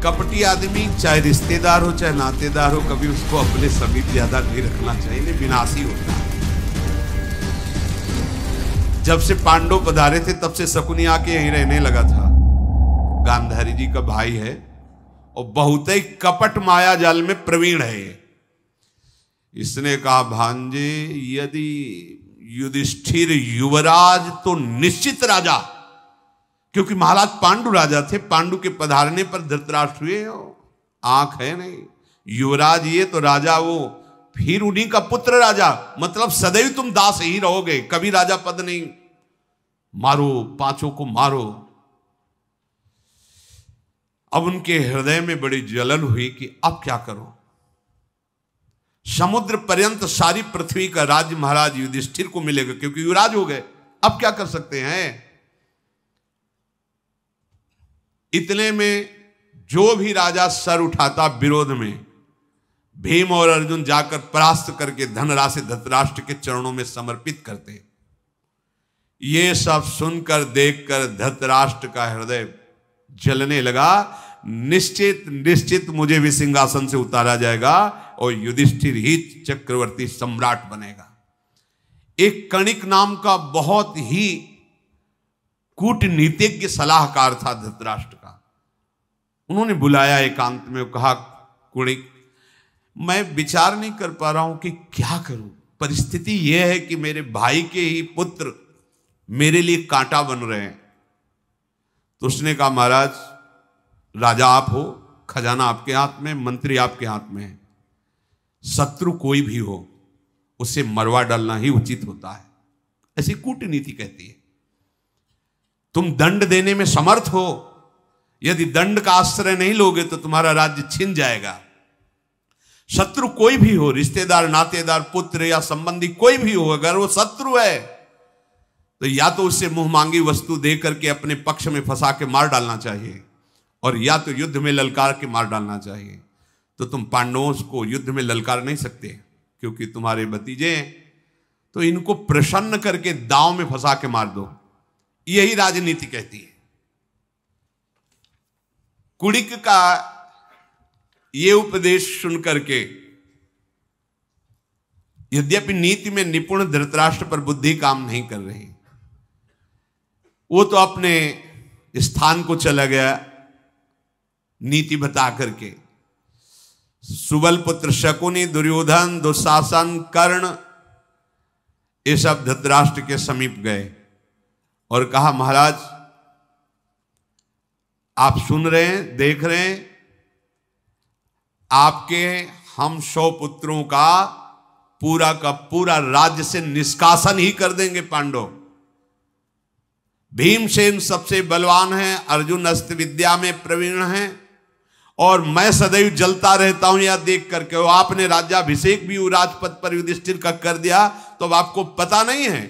कपटी आदमी चाहे रिश्तेदार हो चाहे नातेदार हो, कभी उसको अपने समीप ज्यादा नहीं रखना चाहिए, नहीं विनाशी होता है। जब से पांडव पधारे थे तब से शकुनी आके यहीं रहने लगा था। गांधारी जी का भाई है और बहुत ही कपट माया जाल में प्रवीण है ये। इसने कहा भांजे यदि युधिष्ठिर युवराज तो निश्चित राजा, क्योंकि महाराज पांडु राजा थे, पांडु के पधारने पर धृतराष्ट्र हुए हो, आंख है नहीं। युवराज ये तो राजा वो, फिर उन्हीं का पुत्र राजा, मतलब सदैव तुम दास ही रहोगे, कभी राजा पद नहीं। मारो पांचों को मारो। अब उनके हृदय में बड़ी जलन हुई कि अब क्या करो। समुद्र पर्यंत सारी पृथ्वी का राज्य महाराज युधिष्ठिर को मिलेगा, क्योंकि युवराज हो गए, अब क्या कर सकते हैं। इतने में जो भी राजा सर उठाता विरोध में, भीम और अर्जुन जाकर परास्त करके धनराशि धृतराष्ट्र के चरणों में समर्पित करते। ये सब सुनकर देखकर धृतराष्ट्र का हृदय जलने लगा। निश्चित निश्चित मुझे भी सिंहासन से उतारा जाएगा और युधिष्ठिर ही चक्रवर्ती सम्राट बनेगा। एक कणिक नाम का बहुत ही कूटनीतिज्ञ सलाहकार था धृतराष्ट्र का। उन्होंने बुलाया एकांत में, कहा कुणिक मैं विचार नहीं कर पा रहा हूं कि क्या करूं। परिस्थिति यह है कि मेरे भाई के ही पुत्र मेरे लिए कांटा बन रहे हैं। तो उसने कहा महाराज राजा आप हो, खजाना आपके हाथ में, मंत्री आपके हाथ में है, शत्रु कोई भी हो उसे मरवा डालना ही उचित होता है, ऐसी कूटनीति कहती है। तुम दंड देने में समर्थ हो, यदि दंड का आश्रय नहीं लोगे तो तुम्हारा राज्य छिन जाएगा। शत्रु कोई भी हो, रिश्तेदार नातेदार पुत्र या संबंधी कोई भी हो, अगर वो शत्रु है तो या तो उससे मुंह मांगी वस्तु दे करके अपने पक्ष में फंसा के मार डालना चाहिए, और या तो युद्ध में ललकार के मार डालना चाहिए। तो तुम पांडवों को युद्ध में ललकार नहीं सकते क्योंकि तुम्हारे भतीजे हैं, तो इनको प्रसन्न करके दांव में फंसा के मार दो, यही राजनीति कहती है। कुणिक का ये उपदेश सुन करके, यद्यपि नीति में निपुण धृतराष्ट्र पर बुद्धि काम नहीं कर रही, वो तो अपने स्थान को चला गया नीति बता करके। सुबल पुत्र शकुनी, दुर्योधन, दुशासन, कर्ण, ये सब धृतराष्ट्र के समीप गए और कहा महाराज आप सुन रहे हैं, देख रहे हैं, आपके हम 100 पुत्रों का पूरा राज्य से निष्कासन ही कर देंगे पांडव। भीमसेन सबसे बलवान है, अर्जुन अस्त्र विद्या में प्रवीण है, और मैं सदैव जलता रहता हूं यह देख करके। और आपने राज्याभिषेक भी राजपद पर युधिष्ठिर का कर दिया, तो अब आपको पता नहीं है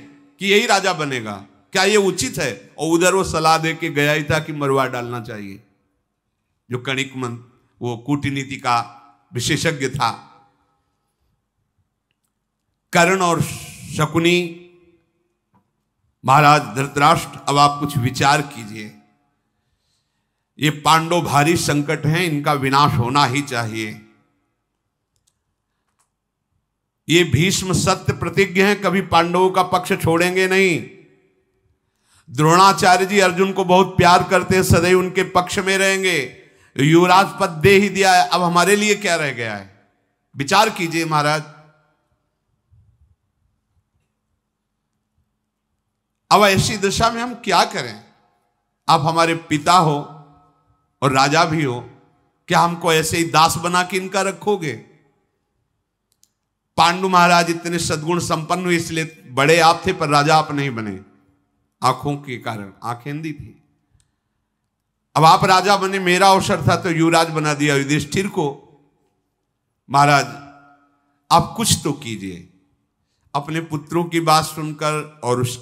कि यही राजा बनेगा, क्या यह उचित है। और उधर वो सलाह दे के गया ही था कि मरवा डालना चाहिए, जो कणिक वो कूटनीति का विशेषज्ञ था। कर्ण और शकुनी, महाराज धृतराष्ट्र अब आप कुछ विचार कीजिए, ये पांडव भारी संकट हैं, इनका विनाश होना ही चाहिए। ये भीष्म सत्य प्रतिज्ञ हैं, कभी पांडवों का पक्ष छोड़ेंगे नहीं। द्रोणाचार्य जी अर्जुन को बहुत प्यार करते हैं, सदैव उनके पक्ष में रहेंगे। युवराज पद दे ही दिया है, अब हमारे लिए क्या रह गया है। विचार कीजिए महाराज। अब ऐसी दशा में हम क्या करें। आप हमारे पिता हो और राजा भी हो, क्या हमको ऐसे ही दास बना के इनका रखोगे। पांडु महाराज इतने सद्गुण संपन्न हुए, इसलिए बड़े आप थे पर राजा आप नहीं बने, आंखों के कारण, आंखें अंधी थी। अब आप राजा बने, मेरा अवसर था तो युवराज बना दिया युधिष्ठिर को। महाराज आप कुछ तो कीजिए। अपने पुत्रों की बात सुनकर और उस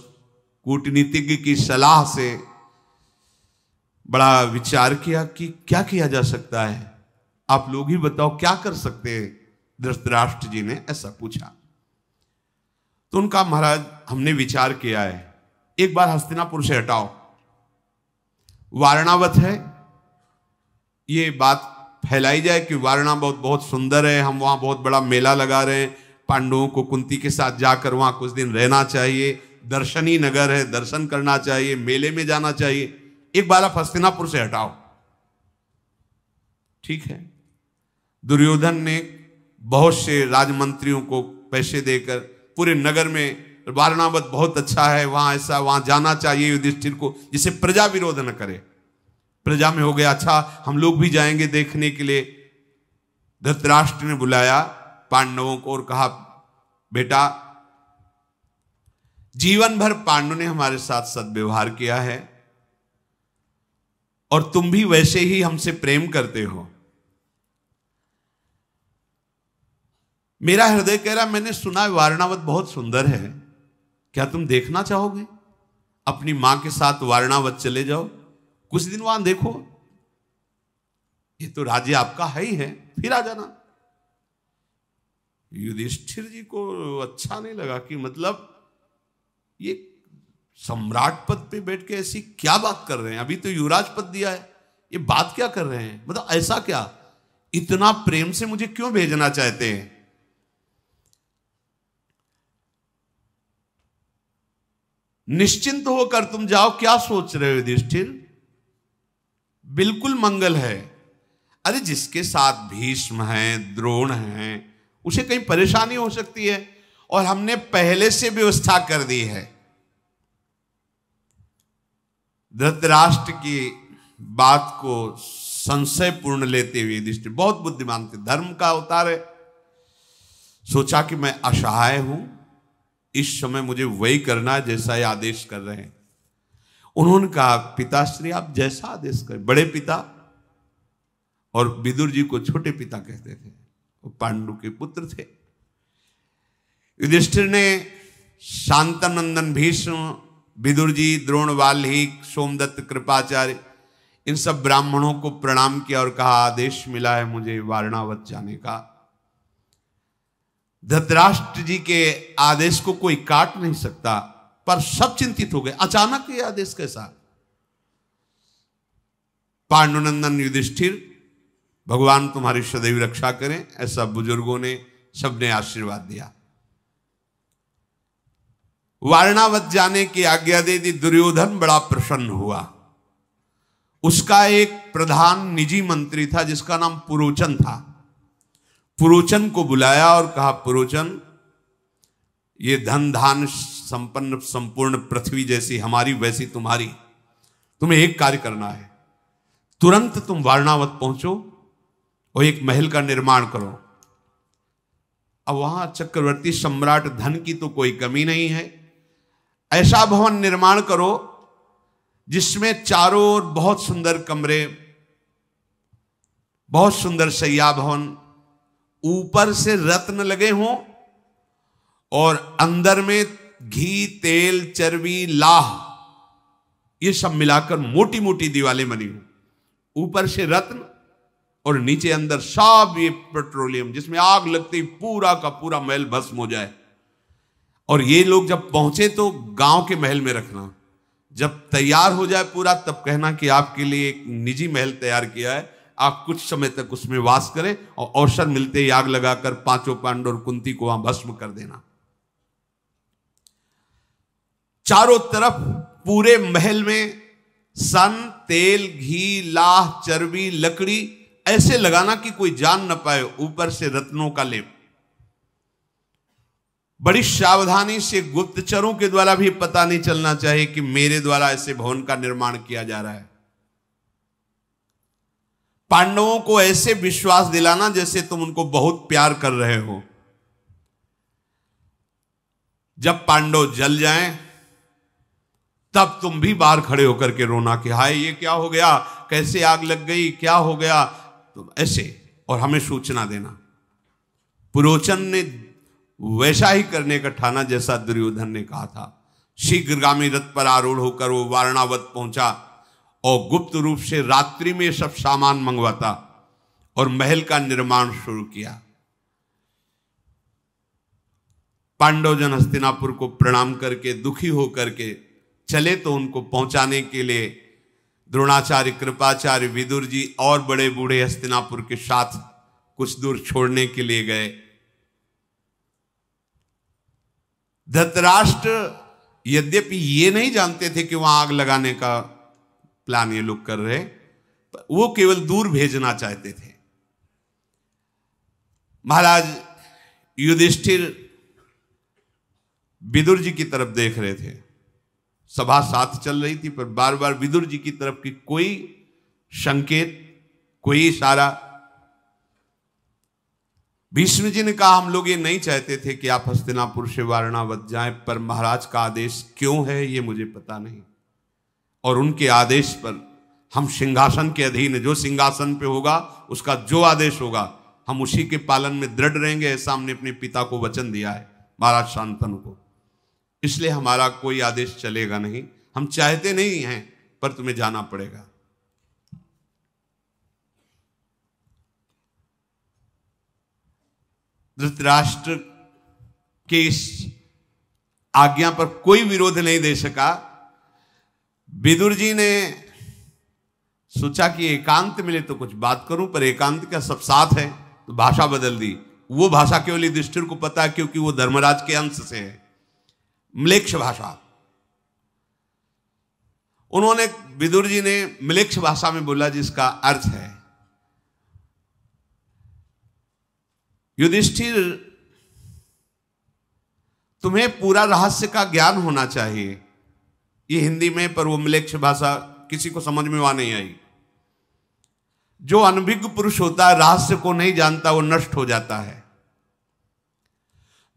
कूटनीतिज्ञ की सलाह से बड़ा विचार किया कि क्या किया जा सकता है, आप लोग ही बताओ क्या कर सकते हैं। धृतराष्ट्र जी ने ऐसा पूछा तो उनका महाराज हमने विचार किया है, एक बार हस्तिनापुर से हटाओ, वारणावत है, ये बात फैलाई जाए कि वारणावत बहुत सुंदर है, हम वहाँ बहुत बड़ा मेला लगा रहे हैं, पांडवों को कुंती के साथ जाकर वहाँ कुछ दिन रहना चाहिए, दर्शनी नगर है, दर्शन करना चाहिए, मेले में जाना चाहिए, एक बार आप हस्तिनापुर से हटाओ। ठीक है, दुर्योधन ने बहुत से राजमंत्रियों को पैसे देकर पूरे नगर में वारणावत बहुत अच्छा है, वहां ऐसा, वहां जाना चाहिए युधिष्ठिर को, जिसे प्रजा विरोध न करे। प्रजा में हो गया अच्छा, हम लोग भी जाएंगे देखने के लिए। धृतराष्ट्र ने बुलाया पांडवों को और कहा, बेटा जीवन भर पांडव ने हमारे साथ सद्व्यवहार किया है और तुम भी वैसे ही हमसे प्रेम करते हो। मेरा हृदय कह रहा, मैंने सुना वारणावत बहुत सुंदर है, क्या तुम देखना चाहोगे? अपनी मां के साथ वारणावत चले जाओ, कुछ दिन वहां देखो, ये तो राज्य आपका है ही है, फिर आ जाना। युधिष्ठिर जी को अच्छा नहीं लगा कि मतलब ये सम्राट पद पे बैठ के ऐसी क्या बात कर रहे हैं, अभी तो युवराज पद दिया है, ये बात क्या कर रहे हैं, मतलब ऐसा क्या, इतना प्रेम से मुझे क्यों भेजना चाहते हैं? निश्चिंत होकर तुम जाओ, क्या सोच रहे हो युधिष्ठिर, बिल्कुल मंगल है। अरे जिसके साथ भीष्म हैं, द्रोण हैं, उसे कहीं परेशानी हो सकती है, और हमने पहले से व्यवस्था कर दी है। धृतराष्ट्र की बात को संशयपूर्ण लेते हुए युधिष्ठिर बहुत बुद्धिमान थे, धर्म का अवतार है, सोचा कि मैं असहाय हूं, इस समय मुझे वही करना है जैसा ये आदेश कर रहे हैं। उन्होंने कहा, पिताश्री आप जैसा आदेश करें। बड़े पिता और विदुर जी को छोटे पिता कहते थे, वो पांडु के पुत्र थे। युधिष्ठिर ने शांतनंदन भीष्म, विदुर जी, द्रोण, वाल्मीकि, सोमदत्त, कृपाचार्य, इन सब ब्राह्मणों को प्रणाम किया और कहा, आदेश मिला है मुझे वारणावत जाने का। धृतराष्ट्र जी के आदेश को कोई काट नहीं सकता, पर सब चिंतित हो गए, अचानक ये आदेश कैसा? पांडुनंदन युधिष्ठिर, भगवान तुम्हारी सदैव रक्षा करें, ऐसा बुजुर्गों ने सबने आशीर्वाद दिया। वारणावत जाने की आज्ञा दे दी। दुर्योधन बड़ा प्रसन्न हुआ। उसका एक प्रधान निजी मंत्री था जिसका नाम पुरोचन था। पुरोचन को बुलाया और कहा, पुरोचन, ये धन धान संपन्न संपूर्ण पृथ्वी जैसी हमारी वैसी तुम्हारी, तुम्हें एक कार्य करना है, तुरंत तुम वारणावत पहुंचो और एक महल का निर्माण करो। अब वहां चक्रवर्ती सम्राट धन की तो कोई कमी नहीं है, ऐसा भवन निर्माण करो जिसमें चारों ओर बहुत सुंदर कमरे, बहुत सुंदर शैया भवन, ऊपर से रत्न लगे हों और अंदर में घी, तेल, चर्बी, लाह, ये सब मिलाकर मोटी मोटी दीवारें बनी हो, ऊपर से रत्न और नीचे अंदर सब ये पेट्रोलियम, जिसमें आग लगते ही पूरा का पूरा महल भस्म हो जाए। और ये लोग जब पहुंचे तो गांव के महल में रखना, जब तैयार हो जाए पूरा तब कहना कि आपके लिए एक निजी महल तैयार किया है, आप कुछ समय तक उसमें वास करें और अवसर मिलते ही आग लगाकर पांचों पांडव और कुंती को वहां भस्म कर देना। चारों तरफ पूरे महल में सन, तेल, घी, लाह, चर्बी, लकड़ी ऐसे लगाना कि कोई जान न पाए, ऊपर से रत्नों का लेप। बड़ी सावधानी से, गुप्तचरों के द्वारा भी पता नहीं चलना चाहिए कि मेरे द्वारा ऐसे भवन का निर्माण किया जा रहा है। पांडवों को ऐसे विश्वास दिलाना जैसे तुम उनको बहुत प्यार कर रहे हो। जब पांडव जल जाएं तब तुम भी बाहर खड़े होकर के रोना कि हाय ये क्या हो गया, कैसे आग लग गई, क्या हो गया, तो ऐसे, और हमें सूचना देना। पुरोचन ने वैसा ही करने का ठाना जैसा दुर्योधन ने कहा था। शीघ्रगामी रथ पर आरूढ़ होकर वो वारणावत पहुंचा और गुप्त रूप से रात्रि में सब सामान मंगवाता और महल का निर्माण शुरू किया। पांडवजन हस्तिनापुर को प्रणाम करके दुखी होकर के चले तो उनको पहुंचाने के लिए द्रोणाचार्य, कृपाचार्य, विदुर जी और बड़े बूढ़े हस्तिनापुर के साथ कुछ दूर छोड़ने के लिए गए। धृतराष्ट्र यद्यपि ये नहीं जानते थे कि वहां आग लगाने का प्लान ये लोग कर रहे, वो केवल दूर भेजना चाहते थे। महाराज युधिष्ठिर विदुर जी की तरफ देख रहे थे। सभा साथ चल रही थी, पर बार बार विदुर जी की तरफ की कोई संकेत, कोई इशारा। भीष्म जी ने कहा, हम लोग ये नहीं चाहते थे कि आप हस्तिनापुर से वारणावत जाएं, पर महाराज का आदेश क्यों है ये मुझे पता नहीं, और उनके आदेश पर हम सिंहासन के अधीन है। जो सिंहासन पे होगा उसका जो आदेश होगा हम उसी के पालन में दृढ़ रहेंगे, ऐसा हमने अपने पिता को वचन दिया है, महाराज शांतनु को। इसलिए हमारा कोई आदेश चलेगा नहीं। हम चाहते नहीं हैं, पर तुम्हें जाना पड़ेगा। धृतराष्ट्र के इस आज्ञा पर कोई विरोध नहीं दे सका। विदुर जी ने सोचा कि एकांत मिले तो कुछ बात करूं, पर एकांत का सब साथ है, तो भाषा बदल दी। वो भाषा केवल युधिष्ठिर को पता है, क्योंकि वो धर्मराज के अंश से है, म्लेच्छ भाषा। उन्होंने, विदुर जी ने म्लेच्छ भाषा में बोला, जिसका अर्थ है, युधिष्ठिर तुम्हें पूरा रहस्य का ज्ञान होना चाहिए। ये हिंदी में, पर वो म्लेच्छ भाषा किसी को समझ में वहां नहीं आई। जो अनभिज्ञ पुरुष होता है, रहस्य को नहीं जानता, वो नष्ट हो जाता है।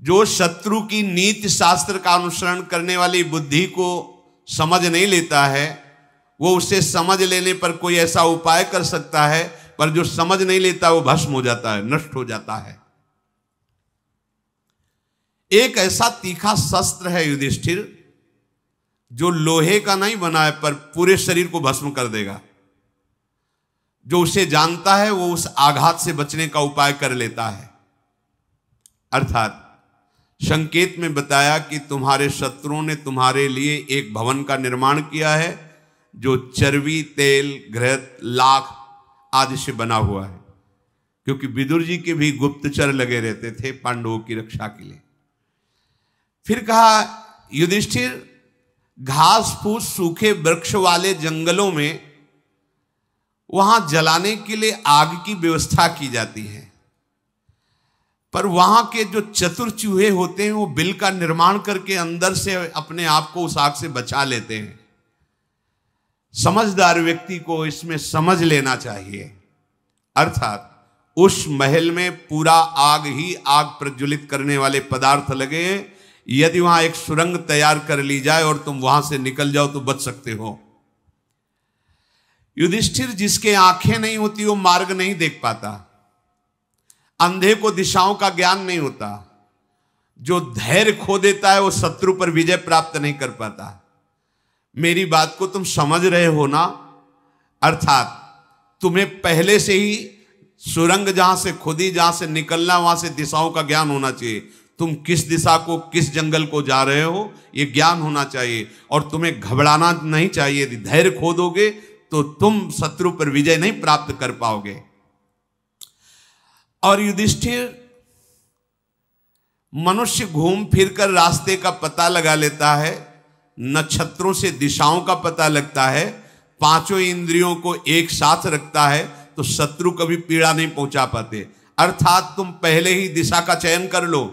जो शत्रु की नीति शास्त्र का अनुसरण करने वाली बुद्धि को समझ नहीं लेता है, वो उसे समझ लेने पर कोई ऐसा उपाय कर सकता है, पर जो समझ नहीं लेता वो भस्म हो जाता है, नष्ट हो जाता है। एक ऐसा तीखा शस्त्र है युधिष्ठिर, जो लोहे का नहीं बना है, पर पूरे शरीर को भस्म कर देगा। जो उसे जानता है वो उस आघात से बचने का उपाय कर लेता है। अर्थात संकेत में बताया कि तुम्हारे शत्रुओं ने तुम्हारे लिए एक भवन का निर्माण किया है, जो चर्बी, तेल, घृत, लाख आदि से बना हुआ है, क्योंकि विदुर जी के भी गुप्तचर लगे रहते थे पांडवों की रक्षा के लिए। फिर कहा, युधिष्ठिर घास फूस सूखे वृक्ष वाले जंगलों में वहां जलाने के लिए आग की व्यवस्था की जाती है, पर वहां के जो चतुर चूहे होते हैं वो बिल का निर्माण करके अंदर से अपने आप को उस आग से बचा लेते हैं। समझदार व्यक्ति को इसमें समझ लेना चाहिए। अर्थात उस महल में पूरा आग ही आग प्रज्वलित करने वाले पदार्थ लगे हैं। यदि वहां एक सुरंग तैयार कर ली जाए और तुम वहां से निकल जाओ तो बच सकते हो। युधिष्ठिर, जिसके आंखें नहीं होती वो मार्ग नहीं देख पाता, अंधे को दिशाओं का ज्ञान नहीं होता, जो धैर्य खो देता है वो शत्रु पर विजय प्राप्त नहीं कर पाता। मेरी बात को तुम समझ रहे हो ना? अर्थात तुम्हें पहले से ही सुरंग जहां से खुदी, जहां से निकलना, वहां से दिशाओं का ज्ञान होना चाहिए। तुम किस दिशा को, किस जंगल को जा रहे हो, यह ज्ञान होना चाहिए। और तुम्हें घबराना नहीं चाहिए। यदि धैर्य खो दोगे तो तुम शत्रु पर विजय नहीं प्राप्त कर पाओगे। और युधिष्ठिर, मनुष्य घूम फिरकर रास्ते का पता लगा लेता है, नक्षत्रों से दिशाओं का पता लगता है, पांचों इंद्रियों को एक साथ रखता है, तो शत्रु कभी पीड़ा नहीं पहुंचा पाते। अर्थात तुम पहले ही दिशा का चयन कर लो,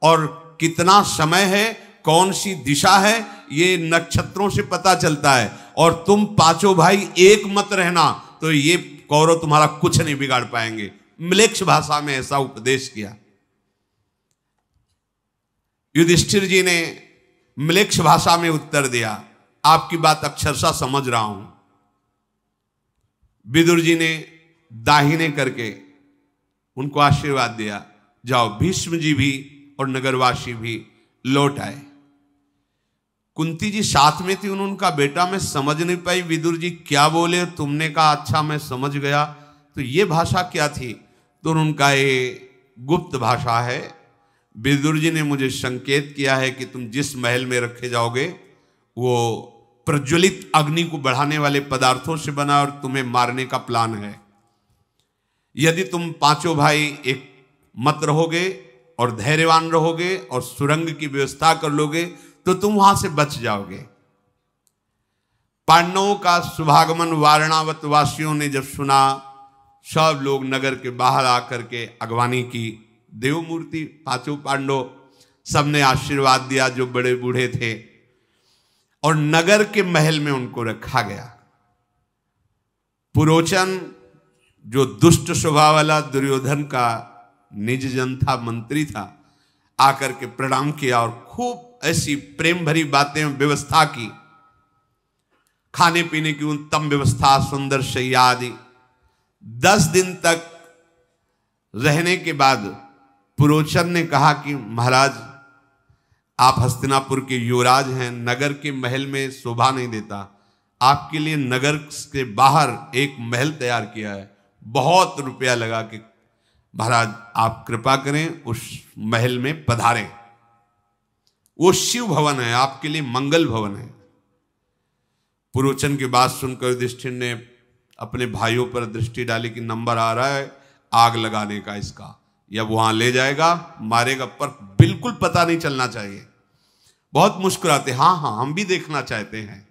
और कितना समय है, कौन सी दिशा है, ये नक्षत्रों से पता चलता है। और तुम पांचों भाई एक मत रहना, तो ये कौरव तुम्हारा कुछ नहीं बिगाड़ पाएंगे। म्लेच्छ भाषा में ऐसा उपदेश किया। युधिष्ठिर जी ने म्लेच्छ भाषा में उत्तर दिया, आपकी बात अक्षरशः समझ रहा हूं। विदुर जी ने दाहिने करके उनको आशीर्वाद दिया, जाओ। भीष्म जी भी और नगरवासी भी लौट आए। कुंती जी साथ में थी। उनका बेटा, मैं समझ नहीं पाई विदुर जी क्या बोले, तुमने कहा अच्छा मैं समझ गया, तो ये भाषा क्या थी? तो उनका ये गुप्त भाषा है। विदुर जी ने मुझे संकेत किया है कि तुम जिस महल में रखे जाओगे वो प्रज्वलित अग्नि को बढ़ाने वाले पदार्थों से बना और तुम्हें मारने का प्लान है। यदि तुम पांचों भाई एक मत रहोगे और धैर्यवान रहोगे और सुरंग की व्यवस्था कर लोगे तो तुम वहां से बच जाओगे। पांडवों का शुभागमन वारणावत वासियों ने जब सुना, सब लोग नगर के बाहर आकर के अगवानी की। देवमूर्ति पांचों पांडव सबने आशीर्वाद दिया, जो बड़े बूढ़े थे, और नगर के महल में उनको रखा गया। पुरोचन जो दुष्ट स्वभाव वाला दुर्योधन का निज जन था, मंत्री था, आकर के प्रणाम किया और खूब ऐसी प्रेम भरी बातें व्यवस्था की। खाने पीने की उत्तम व्यवस्था, सुंदर शैया आदि। 10 दिन तक रहने के बाद पुरोचन ने कहा कि महाराज, आप हस्तिनापुर के युवराज हैं, नगर के महल में शोभा नहीं देता, आपके लिए नगर के बाहर एक महल तैयार किया है, बहुत रुपया लगा के, महाराज आप कृपा करें उस महल में पधारें। वो शिव भवन है, आपके लिए मंगल भवन है। पुरोचन की बात सुनकर युधिष्ठिर ने अपने भाइयों पर दृष्टि डाली कि नंबर आ रहा है आग लगाने का इसका, या वहां ले जाएगा मारेगा, पर बिल्कुल पता नहीं चलना चाहिए। बहुत मुस्कुराते, हाँ हाँ हम भी देखना चाहते हैं।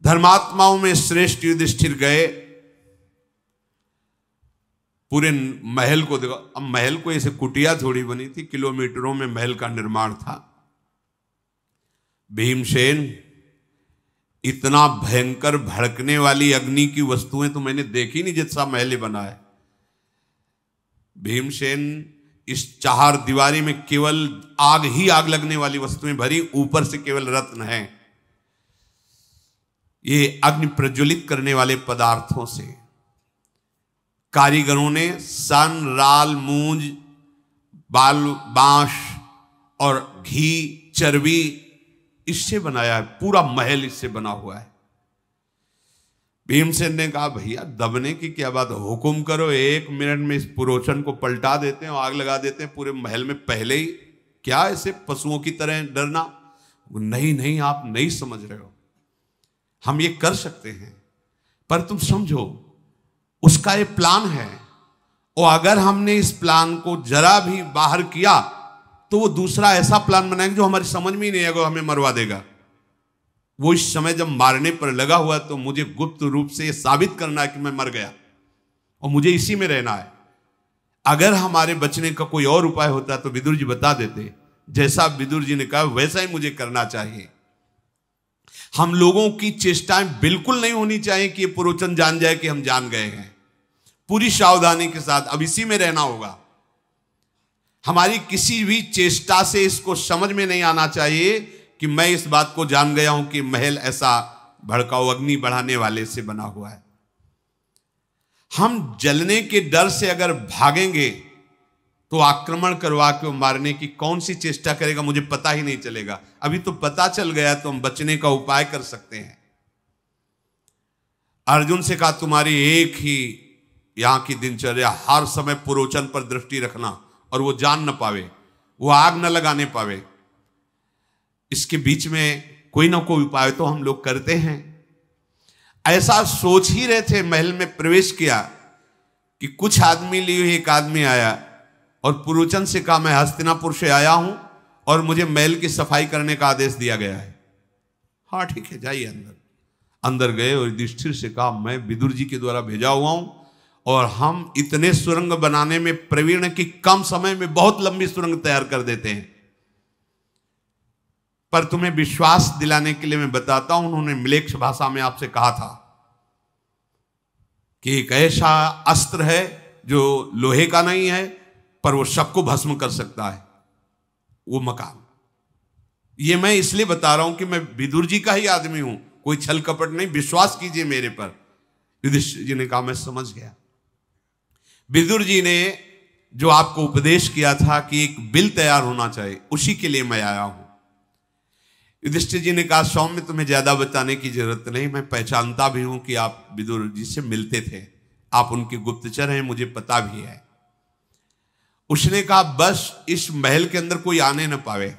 धर्मात्माओं में श्रेष्ठ युधिष्ठिर गए, पूरे महल को देखो। अब महल को ऐसे कुटिया थोड़ी बनी थी, किलोमीटरों में महल का निर्माण था। भीमसेन, इतना भयंकर भड़कने वाली अग्नि की वस्तुएं तो मैंने देखी नहीं जितना महल बना है। भीमसेन, इस 4 दीवारी में केवल आग ही आग लगने वाली वस्तुएं भरी, ऊपर से केवल रत्न है। ये अग्नि प्रज्वलित करने वाले पदार्थों से कारीगरों ने सन, राल, मूंज, बांस और घी, चर्बी इससे बनाया है। पूरा महल इससे बना हुआ है। भीमसेन ने कहा, भैया दबने की क्या बात, हुकुम करो, 1 मिनट में इस पुरोचन को पलटा देते हैं, आग लगा देते हैं पूरे महल में पहले ही। क्या ऐसे पशुओं की तरह डरना? नहीं नहीं, आप नहीं समझ रहे हो, हम ये कर सकते हैं, पर तुम समझो उसका ये प्लान है, और अगर हमने इस प्लान को जरा भी बाहर किया तो वो दूसरा ऐसा प्लान बनाएगा जो हमारी समझ में ही नहीं आएगा, हमें मरवा देगा। वो इस समय जब मारने पर लगा हुआ तो मुझे गुप्त रूप से ये साबित करना है कि मैं मर गया और मुझे इसी में रहना है। अगर हमारे बचने का कोई और उपाय होता तो विदुर जी बता देते। जैसा विदुर जी ने कहा वैसा ही मुझे करना चाहिए। हम लोगों की चेष्टाएं बिल्कुल नहीं होनी चाहिए कि ये पुरोचन जान जाए कि हम जान गए हैं। पूरी सावधानी के साथ अब इसी में रहना होगा। हमारी किसी भी चेष्टा से इसको समझ में नहीं आना चाहिए कि मैं इस बात को जान गया हूं कि महल ऐसा भड़काऊ अग्नि बढ़ाने वाले से बना हुआ है। हम जलने के डर से अगर भागेंगे तो आक्रमण करवा के मारने की कौन सी चेष्टा करेगा मुझे पता ही नहीं चलेगा। अभी तो पता चल गया तो हम बचने का उपाय कर सकते हैं। अर्जुन से कहा, तुम्हारी एक ही यहां की दिनचर्या, हर समय पुरोचन पर दृष्टि रखना और वो जान न पावे, वो आग न लगाने पावे। इसके बीच में कोई ना कोई उपाय तो हम लोग करते हैं। ऐसा सोच ही रहे थे, महल में प्रवेश किया कि कुछ आदमी लिए एक आदमी आया और पुरोचन से कहा, मैं हस्तिनापुर से आया हूं और मुझे महल की सफाई करने का आदेश दिया गया है। हाँ ठीक है, जाइए अंदर। अंदर गए और युधिष्ठिर से कहा, मैं विदुर जी के द्वारा भेजा हुआ हूं और हम इतने सुरंग बनाने में प्रवीण कि कम समय में बहुत लंबी सुरंग तैयार कर देते हैं। पर तुम्हें विश्वास दिलाने के लिए मैं बताता हूं, उन्होंने म्लेच्छ भाषा में आपसे कहा था कि एक ऐसा अस्त्र है जो लोहे का नहीं है पर वो सबको भस्म कर सकता है, वो मकान। ये मैं इसलिए बता रहा हूं कि मैं विदुर जी का ही आदमी हूं, कोई छल कपट नहीं, विश्वास कीजिए मेरे पर। युधिष्ठिर जी ने कहा, मैं समझ गया। विदुर जी ने जो आपको उपदेश किया था कि एक बिल तैयार होना चाहिए, उसी के लिए मैं आया हूं। युधिष्ठिर जी ने कहा, सौम्य तुम्हें ज्यादा बताने की जरूरत नहीं, मैं पहचानता भी हूं कि आप विदुर जी से मिलते थे, आप उनके गुप्तचर हैं, मुझे पता भी है। उसने कहा, बस इस महल के अंदर कोई आने न पावे,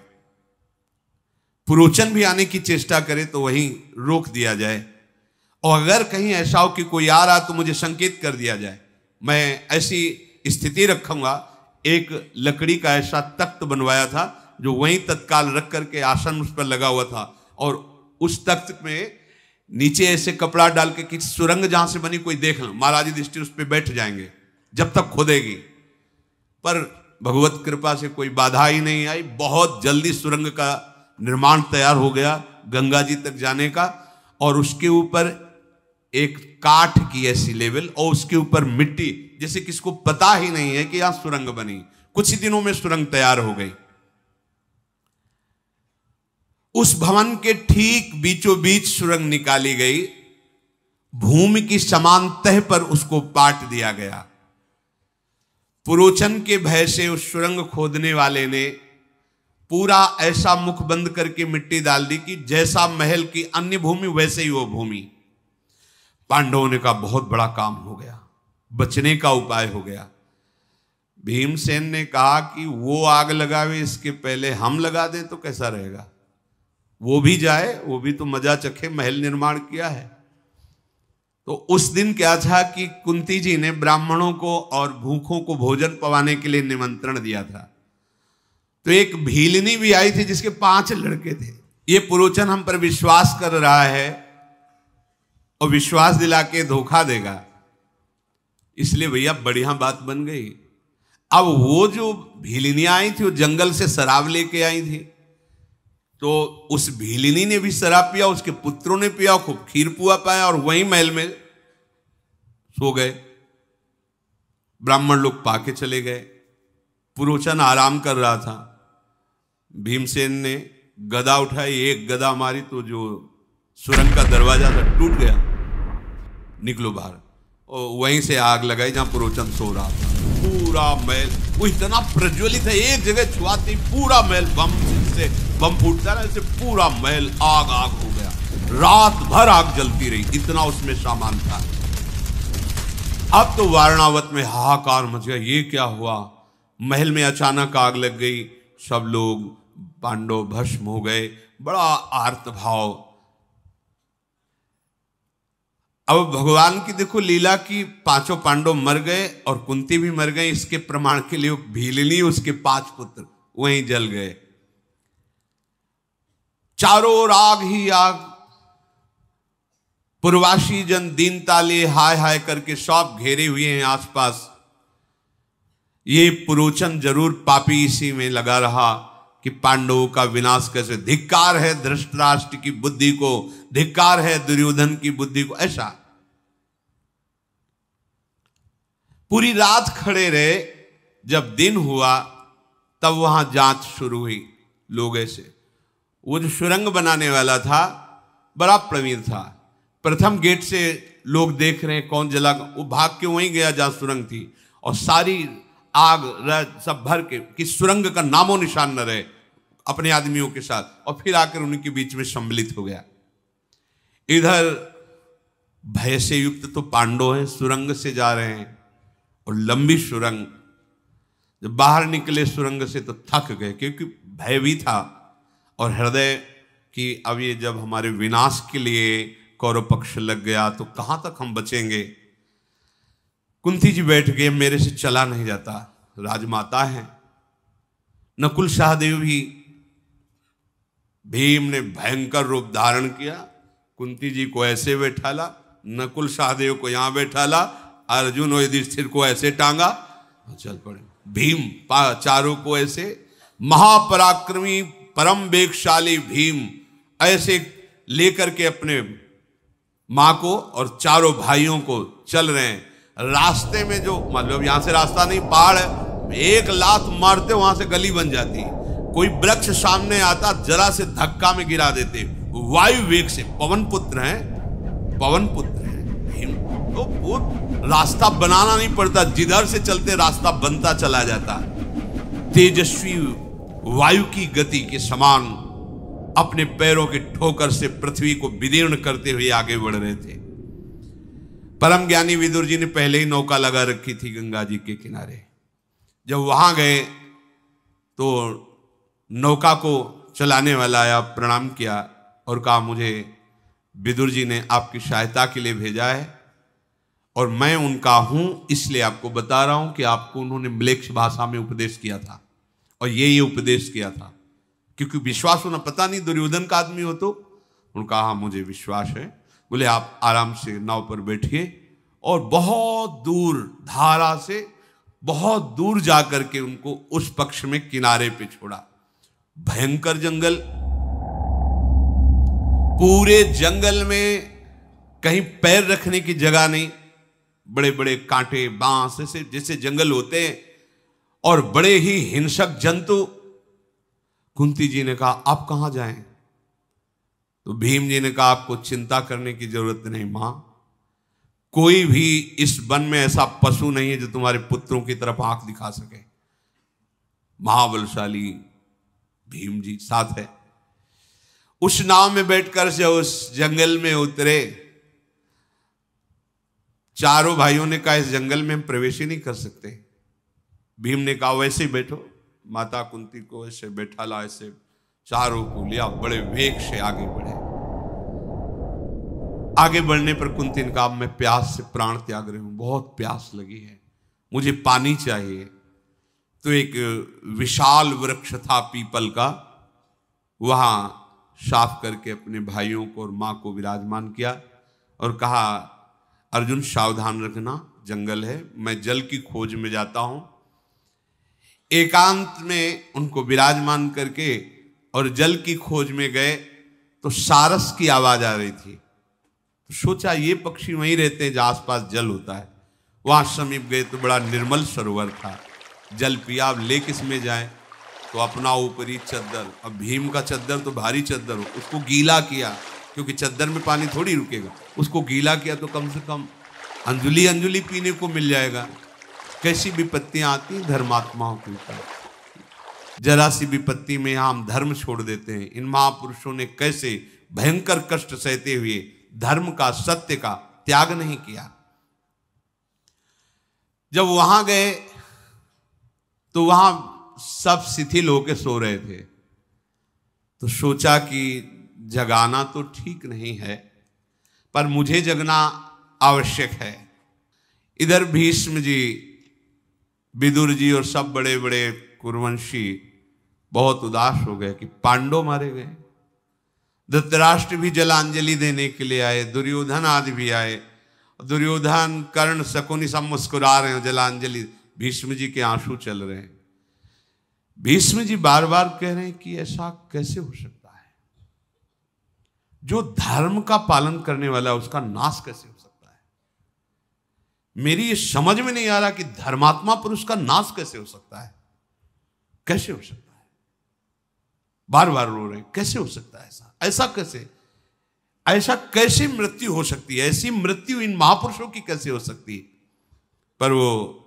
पुरोचन भी आने की चेष्टा करे तो वहीं रोक दिया जाए, और अगर कहीं ऐसा हो कि कोई आ रहा तो मुझे संकेत कर दिया जाए। मैं ऐसी स्थिति रखूंगा। एक लकड़ी का ऐसा तख्त बनवाया था जो वहीं तत्काल रख करके आसन उस पर लगा हुआ था, और उस तख्त में नीचे ऐसे कपड़ा डाल के कि सुरंग जहां से बनी कोई देख लो, महाराज दृष्टि उस पर बैठ जाएंगे जब तक खोदेगी। पर भगवत कृपा से कोई बाधा ही नहीं आई। बहुत जल्दी सुरंग का निर्माण तैयार हो गया गंगा जी तक जाने का, और उसके ऊपर एक काठ की ऐसी लेवल और उसके ऊपर मिट्टी, जैसे किसको पता ही नहीं है कि यहां सुरंग बनी। कुछ ही दिनों में सुरंग तैयार हो गई। उस भवन के ठीक बीचों बीच सुरंग निकाली गई, भूमि की समान तह पर उसको पाट दिया गया। पुरोचन के भय से उस सुरंग खोदने वाले ने पूरा ऐसा मुख बंद करके मिट्टी डाल दी कि जैसा महल की अन्य भूमि वैसे ही वो भूमि। पांडवों ने कहा बहुत बड़ा काम हो गया, बचने का उपाय हो गया। भीमसेन ने कहा कि वो आग लगावे इसके पहले हम लगा दें तो कैसा रहेगा, वो भी जाए, वो भी तो मजा चखे, महल निर्माण किया है। तो उस दिन क्या था कि कुंती जी ने ब्राह्मणों को और भूखों को भोजन पवाने के लिए निमंत्रण दिया था। तो एक भीलनी भी आई थी जिसके 5 लड़के थे। ये पुरोचन हम पर विश्वास कर रहा है और विश्वास दिला के धोखा देगा, इसलिए भैया बढ़िया बात बन गई। अब वो जो भीलनियां आई थी वो जंगल से शराब लेके आई थी, तो उस भीलिनी ने भी शराब पिया, उसके पुत्रों ने पिया, खूब खीर पुआ पाया और वहीं महल में सो गए। ब्राह्मण लोग पाके चले गए। पुरोचन आराम कर रहा था। भीमसेन ने गदा उठाई, एक गदा मारी तो जो सुरंग का दरवाजा था टूट गया, निकलो बाहर, और वहीं से आग लगाई जहां पुरोचन सो रहा था। पूरा महल वो इतना प्रज्वलित है, एक जगह छुआती पूरा महल बम फूटता है, ऐसे पूरा महल आग आग हो गया। रात भर आग जलती रही, इतना उसमें सामान था। अब तो वारणावत में हाहाकार मच गया, ये क्या हुआ। महल में अचानक आग लग गई, सब लोग पांडव भस्म हो गए, बड़ा आर्त भाव। अब भगवान की देखो लीला की, 5 पांडव मर गए और कुंती भी मर गए। इसके प्रमाण के लिए भीलनी उसके 5 पुत्र वहीं जल गए। चारों ओर आग ही आग। पूर्वासी जन दीनता लिए हाय हाय करके सब घेरे हुए हैं आसपास। ये पुरोचन जरूर पापी इसी में लगा रहा कि पांडवों का विनाश कैसे। धिक्कार है धृतराष्ट्र की बुद्धि को, धिक्कार है दुर्योधन की बुद्धि को। ऐसा पूरी रात खड़े रहे। जब दिन हुआ तब वहां जांच शुरू हुई। लोग ऐसे, वो जो सुरंग बनाने वाला था बड़ा प्रवीण था। प्रथम गेट से लोग देख रहे हैं कौन जला, वो भाग के वहीं गया जहां सुरंग थी, और सारी आग सब भर के कि सुरंग का नामो निशान न रहे, अपने आदमियों के साथ, और फिर आकर उनके बीच में सम्मिलित हो गया। इधर भय से युक्त तो पांडव हैं, सुरंग से जा रहे हैं, और लंबी सुरंग। जब बाहर निकले सुरंग से तो थक गए, क्योंकि भय भी था और हृदय कि अब ये जब हमारे विनाश के लिए कौरव पक्ष लग गया तो कहां तक हम बचेंगे। कुंती जी बैठ गए, मेरे से चला नहीं जाता, राजमाता है। नकुल सहदेव भी, भीम ने भयंकर रूप धारण किया, कुंती जी को ऐसे बैठाला, नकुल सहदेव को यहां बैठाला, अर्जुन और युधिष्ठिर को ऐसे टांगा, चल पड़े। भीम चारों को ऐसे, महापराक्रमी परम वेगशाली भीम ऐसे लेकर के अपने मां को और चारों भाइयों को चल रहे हैं। रास्ते में जो मतलब यहां से रास्ता नहीं, पहाड़ है, एक लात मारते वहां से गली बन जाती। कोई वृक्ष सामने आता जरा से धक्का में गिरा देते, वायु वेग से। पवन पुत्र हैं, पवन पुत्र हैं भीम, तो वो रास्ता बनाना नहीं पड़ता, जिधर से चलते रास्ता बनता चला जाता। तेजस्वी वायु की गति के समान अपने पैरों के ठोकर से पृथ्वी को विदीर्ण करते हुए आगे बढ़ रहे थे। परम ज्ञानी विदुर जी ने पहले ही नौका लगा रखी थी गंगा जी के किनारे। जब वहां गए तो नौका को चलाने वाला आया, प्रणाम किया और कहा मुझे विदुर जी ने आपकी सहायता के लिए भेजा है और मैं उनका हूं, इसलिए आपको बता रहा हूं कि आपको उन्होंने म्लेच्छ भाषा में उपदेश किया था और ये उपदेश किया था। क्योंकि विश्वास होना, पता नहीं दुर्योधन का आदमी हो तो। उन्होंने कहा हाँ मुझे विश्वास है। बोले आप आराम से नाव पर बैठिए और बहुत दूर धारा से बहुत दूर जाकर के उनको उस पक्ष में किनारे पे छोड़ा। भयंकर जंगल, पूरे जंगल में कहीं पैर रखने की जगह नहीं, बड़े बड़े कांटे बांस ऐसे जैसे जंगल होते हैं और बड़े ही हिंसक जंतु। कुंती जी ने कहा आप कहां जाएं? तो भीम जी ने कहा आपको चिंता करने की जरूरत नहीं मां, कोई भी इस वन में ऐसा पशु नहीं है जो तुम्हारे पुत्रों की तरफ आंख दिखा सके। महाबलशाली भीम जी साथ है। उस नाव में बैठकर से उस जंगल में उतरे। चारों भाइयों ने कहा इस जंगल में हम प्रवेश ही नहीं कर सकते। भीम ने कहा वैसे ही बैठो। माता कुंती को ऐसे बैठा ला, ऐसे चारों को लिया, बड़े वेग से आगे बढ़े। आगे बढ़ने पर कुंती ने कहा मैं प्यास से प्राण त्याग रही हूं, बहुत प्यास लगी है, मुझे पानी चाहिए। तो एक विशाल वृक्ष था पीपल का, वहां साफ करके अपने भाइयों को और मां को विराजमान किया और कहा अर्जुन सावधान रखना, जंगल है, मैं जल की खोज में जाता हूं। एकांत में उनको विराजमान करके और जल की खोज में गए तो सारस की आवाज आ रही थी। तो सोचा ये पक्षी वहीं रहते हैं जहां आसपास जल होता है। वहां समीप गए तो बड़ा निर्मल सरोवर था, जल पिया। अब ले किस में जाए? तो अपना ऊपरी चद्दर, अब भीम का चद्दर तो भारी चद्दर हो, उसको गीला किया, क्योंकि चद्दर में पानी थोड़ी रुकेगा। उसको गीला किया तो कम से कम अंजुली अंजुली पीने को मिल जाएगा। कैसी विपत्तियां आती हैं धर्मात्माओं के ऊपर, जरा सी विपत्ति में हम धर्म छोड़ देते हैं। इन महापुरुषों ने कैसे भयंकर कष्ट सहते हुए धर्म का, सत्य का त्याग नहीं किया। जब वहां गए तो वहां सब शिथिल होकर सो रहे थे। तो सोचा कि जगाना तो ठीक नहीं है, पर मुझे जगना आवश्यक है। इधर भीष्म जी, विदुर जी और सब बड़े बड़े कुरुवंशी बहुत उदास हो गए कि पांडव मारे गए। धृतराष्ट्र भी जलांजलि देने के लिए आए, दुर्योधन आदि भी आए। दुर्योधन, कर्ण, शकुनी सब मुस्कुरा रहे हैं, जलांजलि। भीष्म जी के आंसू चल रहे हैं। भीष्म जी बार बार कह रहे हैं कि ऐसा कैसे हो सकता है? जो धर्म का पालन करने वाला है उसका नाश कैसे हो सकता है? मेरी ये समझ में नहीं आ रहा कि धर्मात्मा पुरुष का नाश कैसे हो सकता है? कैसे हो सकता है? बार बार रो रहे हैं, कैसे हो सकता है ऐसा? ऐसा कैसे? ऐसा कैसे मृत्यु हो सकती है? ऐसी मृत्यु इन महापुरुषों की कैसे हो सकती है? पर वो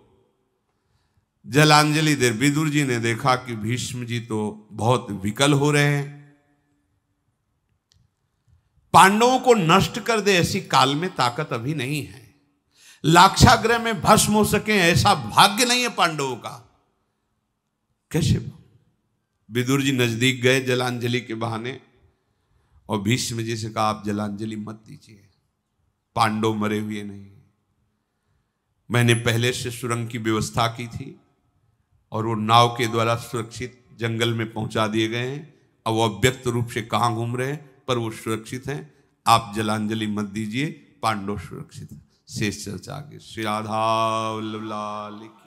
जलांजलि दे विदुर जी ने देखा कि भीष्म जी तो बहुत विकल हो रहे हैं। पांडवों को नष्ट कर दे ऐसी काल में ताकत अभी नहीं है। लाक्षागृह में भस्म हो सके ऐसा भाग्य नहीं है पांडवों का। कैसे? विदुर जी नजदीक गए जलांजलि के बहाने और भीष्म जी से कहा आप जलांजलि मत दीजिए, पांडव मरे हुए नहीं। मैंने पहले से सुरंग की व्यवस्था की थी और वो नाव के द्वारा सुरक्षित जंगल में पहुंचा दिए गए हैं। अब वो अव्यक्त रूप से कहां घूम रहे हैं, पर वो सुरक्षित हैं। आप जलांजलि मत दीजिए, पांडव सुरक्षित है। शेष चर्चा आगे। श्री राधा वल्लभ लाल की।